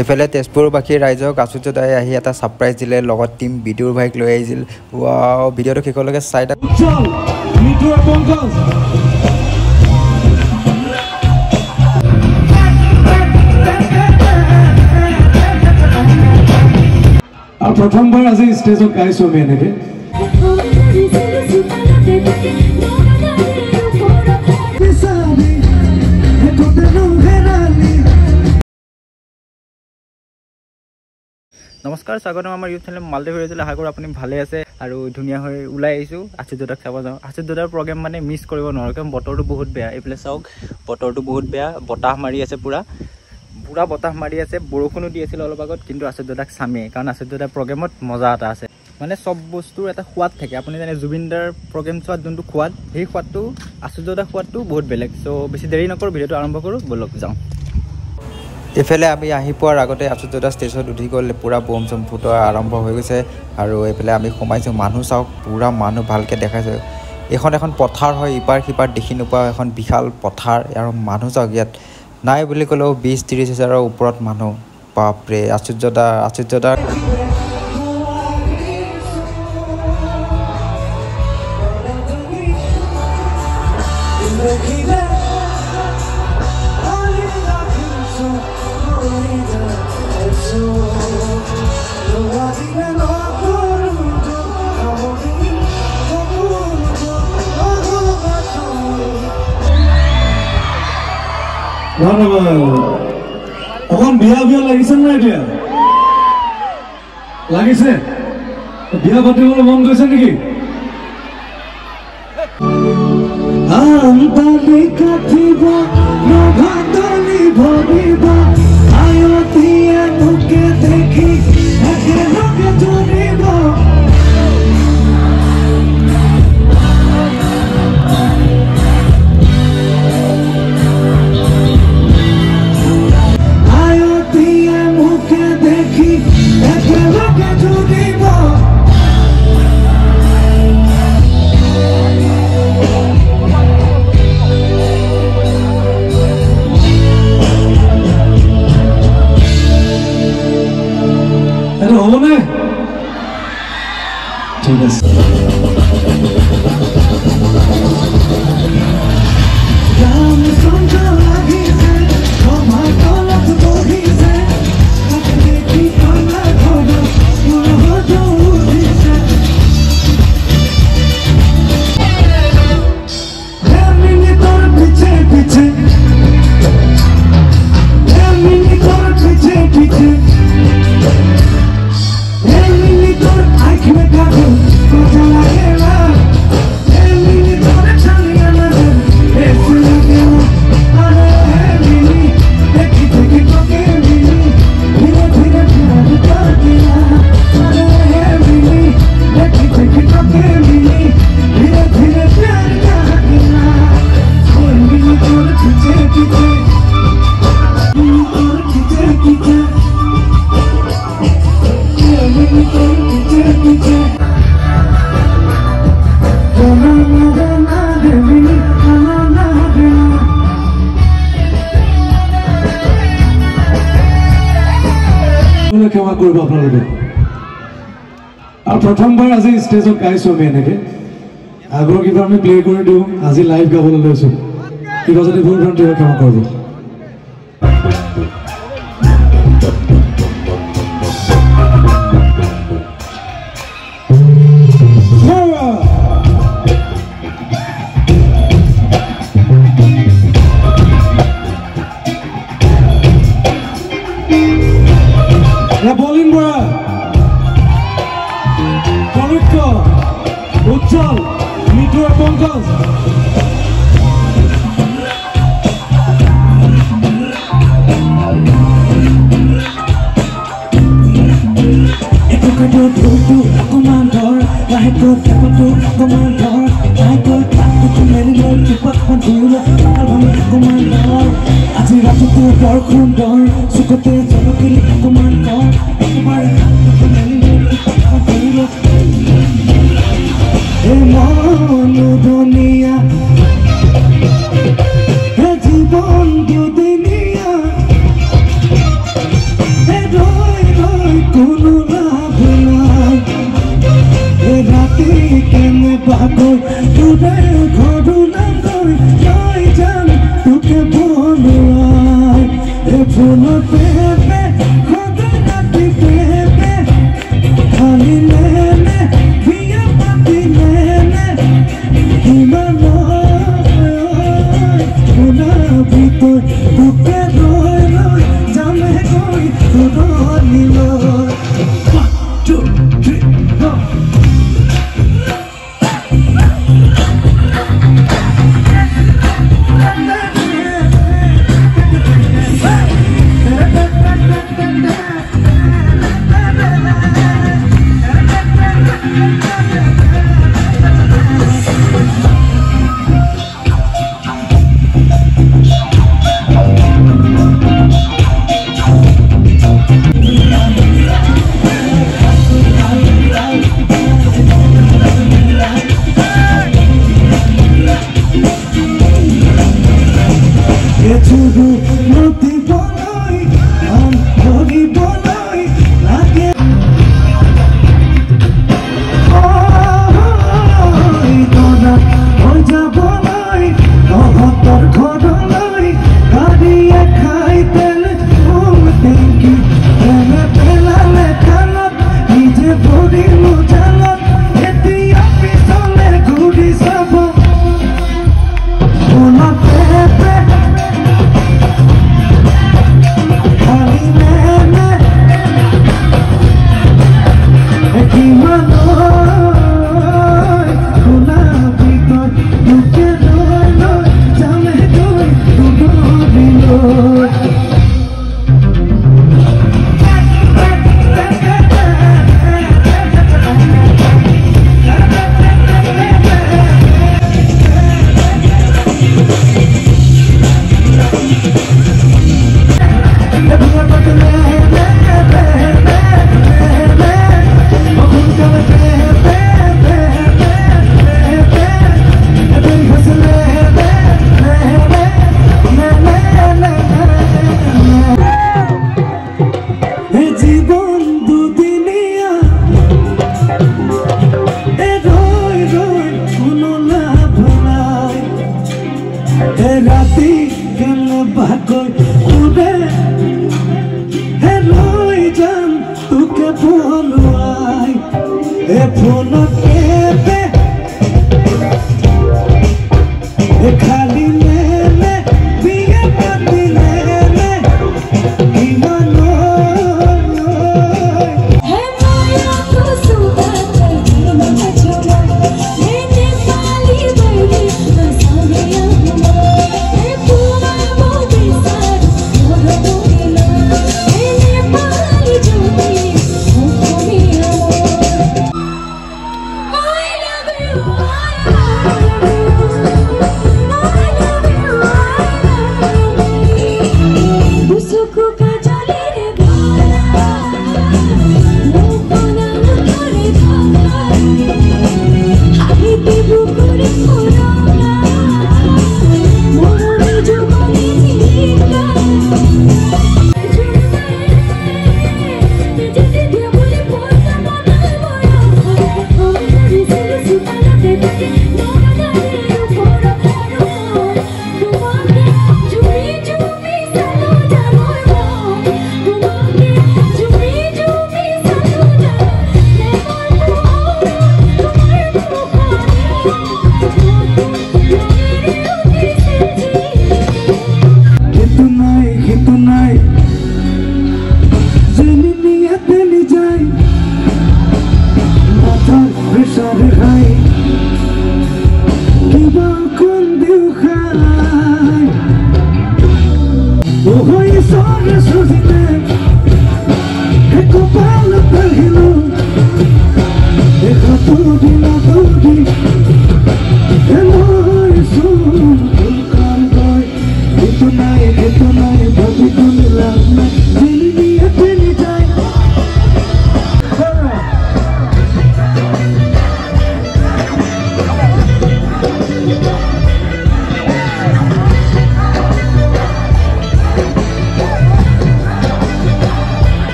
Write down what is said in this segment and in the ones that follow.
এফালে তেজপুৰবাসী ৰাইজক আচুৰ্যদাই আহি এটা সাৰপ্ৰাইজ দিলে লগত টিম ভিডিঅ'ৰ বাইক লৈ আহিছিল ওয়াও ভিডিঅ'টো শেষলৈকে চাই থাকক চল মিটুৰ পংকজ আৰু প্ৰথমবাৰ আজি ষ্টেজত গাইছো আমি এনেকে নমস্কাৰ স্বাগতম আমাৰ ইউটিউব চেনেল মাল্টিভিডিঅ'লৈ আশা কৰোঁ আপুনি ভালে আছে আৰু ধুনীয়া হৈ ওলাই আহিছোঁ আচুৰ্যদাক চাব যাওঁ আচুৰ্যদাৰ প্ৰগ্ৰেম মানে মিছ কৰিব নোৱাৰোঁ কাৰণ বতৰটো বহুত বেয়া এইফালে চাওক বতৰটো বহুত বেয়া বতাহ মাৰি আছে পুৰা বতাহ মাৰি আছে বৰষুণো দি আছিল অলপ আগত কিন্তু আচুৰ্যদাক চামেই কাৰণ আচুৰ্যদাৰ প্ৰগ্ৰেমত মজা এটা আছে মানে সব বস্তুৰ এটা সোৱাদ থাকে আপুনি জানে জুবিনদাৰ প্ৰগ্ৰেম চোৱাত যোনটো সোৱাদ সেই সোৱাদটো আচুৰ্যদাৰ সোৱাদটো বহুত বেলেগ চ' বেছি দেৰি নকৰোঁ ভিডিঅ'টো আৰম্ভ কৰোঁ বলক যাওঁ এফালে আমি আহি পোৱাৰ আগতে আচুৰ্যদা ষ্টেজত উঠি গ'ল পুৰা বম চম ফুটোৱা আৰম্ভ হৈ গৈছে আৰু এইফালে আমি সোমাইছোঁ মানুহ চাওক পুৰা মানুহ ভালকৈ দেখাইছোঁ এখন পথাৰ হয় ইপাৰ সিপাৰ দেখি নোপোৱা এখন বিশাল পথাৰ আৰু মানুহ চাওক ইয়াত নাই বুলি ক'লেও 20-30 হাজাৰৰ ওপৰত মানুহ বাপৰে আচুৰ্যদা অকণ বিয়া লাগিছে নাই এতিয়া লাগিছে বিয়া পাতিবলৈ মন গৈছে নেকি হ'বনে ঠিক আছে ক্ষমা কৰিব আপোনালোকে আৰু প্ৰথমবাৰ আজি ষ্টেজত গাইছো আমি এনেকে আগৰ কিবা আমি প্লে কৰি দিওঁ আজি লাইভ গাবলৈ লৈছো কিবা যদি ভুল ভ্ৰান্তি হয় ক্ষমা কৰিব বলিন বৰা কলুক্য উজ্জ্বল মিটুৰ পংকজ অকমান ধৰ লাহেকৈ অকমান ধৰ লাহেকৈ মেলি লৈ চুপতখন ধুলো অকমান ধৰ আজি ৰাতিটো বৰ সুন্দৰ চুকতে জলকিলি অকমান ধৰ একেবাৰে মেলি লৈ চুপতখন ধুলো এই মনো ধুনীয়া জীবন দুদিনীয়া কেনে বাগৈ তোৰে ঘৰু নাগৈ লৈ যাম তোকে বনোৱাই এ ফোনতে সদায় ৰাতি পেপে খালি নেনে বিয়া পাতি নেনে কিমান শুনাবি তই তোকে লৈ লৈ যামে গৈ তোৰলৈ 1, 2, 3, go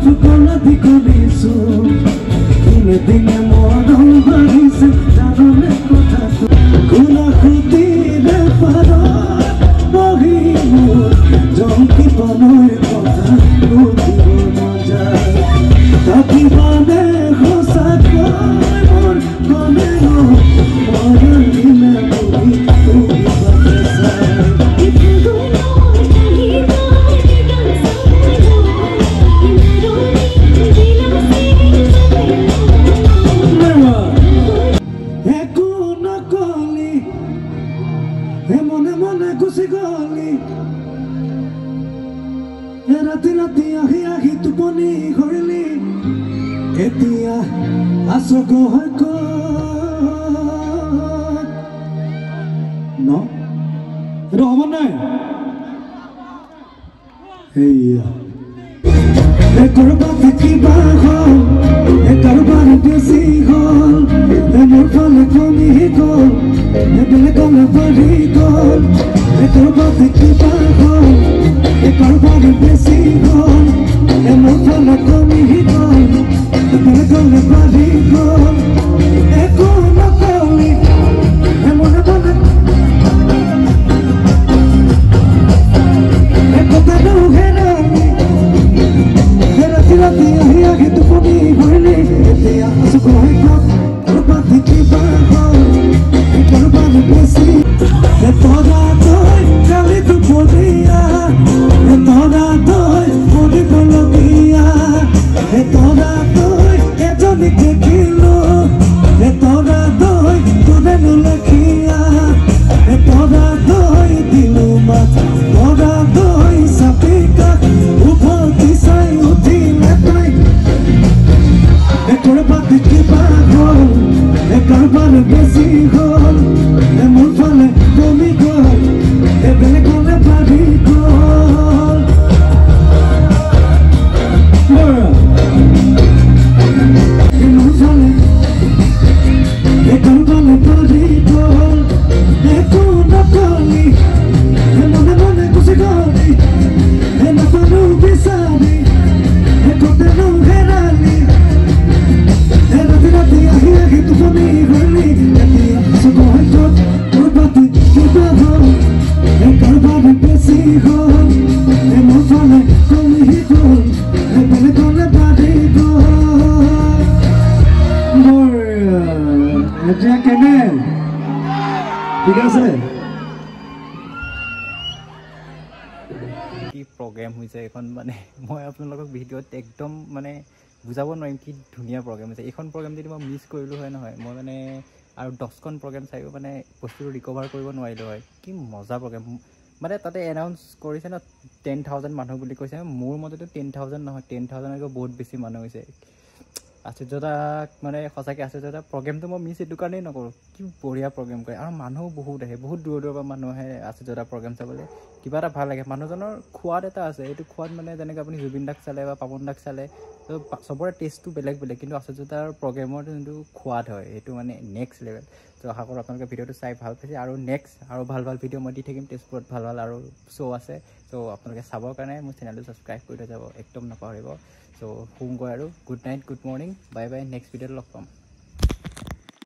ফুকনা দিকলিছো দিনে দিনে মৰম বাঢ়িছে জাননে কথাটো কোনা খুটিৰে পাৰ বহি মোৰ জংকি বনৰ কথা সুধিব মন যায় থাকিবানে সঁচাকৈ মোৰ মনে মৰম দিনে বহি সুধিবতে চাই মনে মনে গুচি গলি ৰাতি ৰাতি আহি আহি টোপনি ঘৰিলি এতিয়া আছ গৈ ন হ'ব নাই কৰবাত কিবা হ'ল কাৰোবাৰ বেছি হ'ল মোৰ ফালে কমি গ'ল বেলেগলে বাঢ়ি গ'ল কৰবাত কিবা হ'ল কাৰোবাৰ বেছি হ'ল মোৰ ফালে কমি গ'ল বেলেগলে বাঢ়ি গ'ল একো নকলি মনে মনে একতা হেৰালি ৰাতি ৰাতি আহি আহি টোপনি ঘৰিলি এতিয়া আছো গৈ কৰবাত কিবা হ'ল কৰবাত বেছি তৰা তই কালি টোপনিয়া তৰা তই মৰিবলগীয়া তৰা তই এজনীক দেখিলো তৰা তই তোৰে নুলেখীয়া তৰা তই দিলো মাত তৰা তই চাপিকা উভতি চাই উঠিলে তই কৰবাত কিবা হ'ল কাৰোবাৰ বেছি হ'ল মোৰ ফালে কমি গ'ল বেলেগলে বাঢ়ি গ'ল মোৰ ফালে কাৰোবালে বাঢ়ি গ'ল একো নকলি মনে মনে গুচি গলি নাপালো বিচাৰি কতেনো হেৰালি ৰাতি ৰাতি আহি আহি টোপনি ঘৰিলি এতিয়া গৈ কৰবাত কিবা হ'ল কাৰোবাৰ বেছি হ'ল মোৰ ফালে কমি গ'ল বেলেগলে বাঢ়ি গ'ল মোৰ এতিয়া কেনে ঠিক আছে কি প্ৰগ্ৰেম হৈছে এইখন মানে মই আপোনালোকক ভিডিঅ'ত একদম মানে বুজাব নোৱাৰিম কি ধুনীয়া প্ৰগ্ৰেম হৈছে এইখন প্ৰগ্ৰেম যদি মই মিছ কৰিলোঁ হয় নহয় মই মানে আৰু 10খন প্ৰগ্ৰেম চাইও মানে বস্তুটো ৰিকভাৰ কৰিব নোৱাৰিলোঁ হয় কি মজা প্ৰগ্ৰেম মানে তাতে এনাউন্স কৰিছে ন 10,000 মানুহ বুলি কৈছে মোৰ মতেতো 10,000 নহয় 10,000তকৈ বহুত বেছি মানুহ হৈছে আশ্চৰ্যতাক মানে সঁচাকৈ আশ্চৰ্যতা প্ৰগ্ৰেমটো মই মিছ এইটো কাৰণেই নকৰোঁ কি বঢ়িয়া প্ৰগ্ৰেম কৰে আৰু মানুহ বহুত আহে বহুত দূৰৰ দূৰৰ পৰা মানুহ আহে আশ্চৰ্যতা প্ৰগ্ৰেম চাবলৈ কিবা এটা ভাল লাগে মানুহজনৰ খোৱাদ এটা আছে এইটো খোৱাদ মানে যেনেকৈ আপুনি জুবিন দাক চালে বা পাপন দাক চালে তো চবৰে টেষ্টটো বেলেগ বেলেগ কিন্তু আশ্চৰ্যতাৰ প্ৰগ্ৰেমৰ যোনটো খোৱাদ হয় সেইটো মানে নেক্সট লেভেল তো আশা কৰোঁ আপোনালোকে ভিডিঅ'টো চাই ভাল পাইছে আৰু নেক্সট আৰু ভাল ভাল ভিডিঅ' মই দি থাকিম তেজপুৰত ভাল ভাল আৰু শ্ব' আছে তো আপোনালোকে চাবৰ কাৰণে মোৰ চেনেলটো ছাবস্ক্ৰাইব কৰি থৈ যাব একদম নাপাহৰিব চ' শুমগৈ আৰু good night good morning bye bye next ভিডিঅ'ত লগ পাম